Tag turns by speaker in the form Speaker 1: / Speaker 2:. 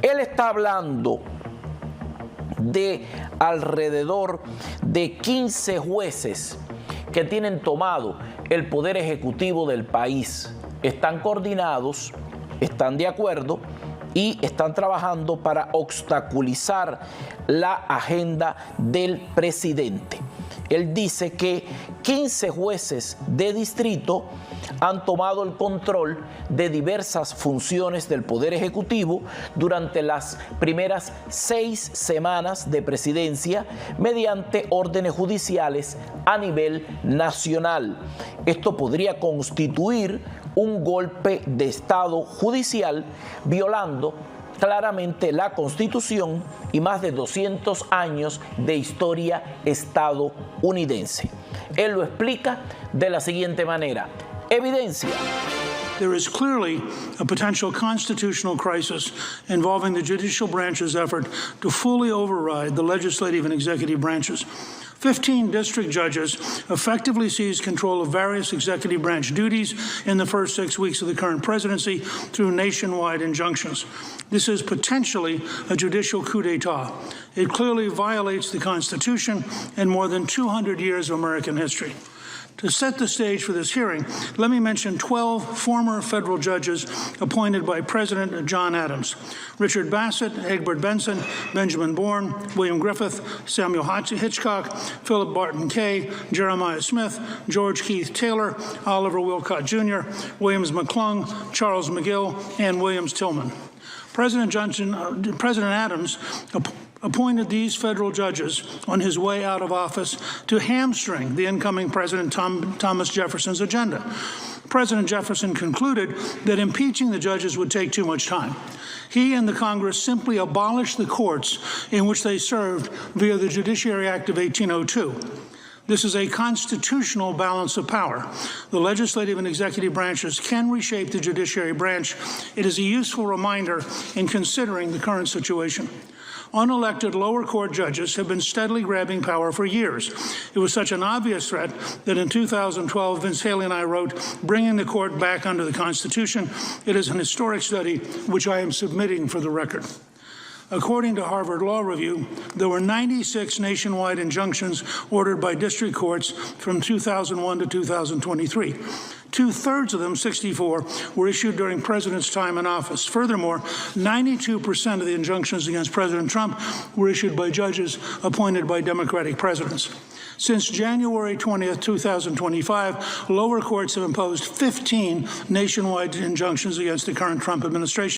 Speaker 1: Él está hablando de alrededor de 15 jueces que tienen tomado el poder ejecutivo del país. Están coordinados, están de acuerdo y están trabajando para obstaculizar la agenda del presidente. Él dice que 15 jueces de distrito han tomado el control de diversas funciones del Poder Ejecutivo durante las primeras 6 semanas de presidencia mediante órdenes judiciales a nivel nacional. Esto podría constituir un golpe de Estado judicial violando claramente la Constitución y más de 200 años de historia estadounidense. Él lo explica de la siguiente manera. Evidencia.
Speaker 2: There is clearly a potential constitutional crisis involving the judicial branch's effort to fully override the legislative and executive branches. 15 district judges effectively seized control of various executive branch duties in the first 6 weeks of the current presidency through nationwide injunctions. This is potentially a judicial coup d'etat. It clearly violates the Constitution and more than 200 years of American history. To set the stage for this hearing, let me mention 12 former federal judges appointed by President John Adams: Richard Bassett, Egbert Benson, Benjamin Bourne, William Griffith, Samuel Hitchcock, Philip Barton Kay, Jeremiah Smith, George Keith Taylor, Oliver Wilcott Jr., Williams McClung, Charles McGill, and Williams Tillman. President Adams appointed these federal judges on his way out of office to hamstring the incoming President Thomas Jefferson's agenda. President Jefferson concluded that impeaching the judges would take too much time. He and the Congress simply abolished the courts in which they served via the Judiciary Act of 1802. This is a constitutional balance of power. The legislative and executive branches can reshape the judiciary branch. It is a useful reminder in considering the current situation. Unelected lower court judges have been steadily grabbing power for years. It was such an obvious threat that in 2012, Vince Haley and I wrote, "Bringing the court back under the Constitution." It is an historic study which I am submitting for the record. According to Harvard Law Review, there were 96 nationwide injunctions ordered by district courts from 2001 to 2023. 2/3 of them, 64, were issued during President's time in office. Furthermore, 92% of the injunctions against President Trump were issued by judges appointed by Democratic presidents. Since January 20th, 2025, lower courts have imposed 15 nationwide injunctions against the current Trump administration.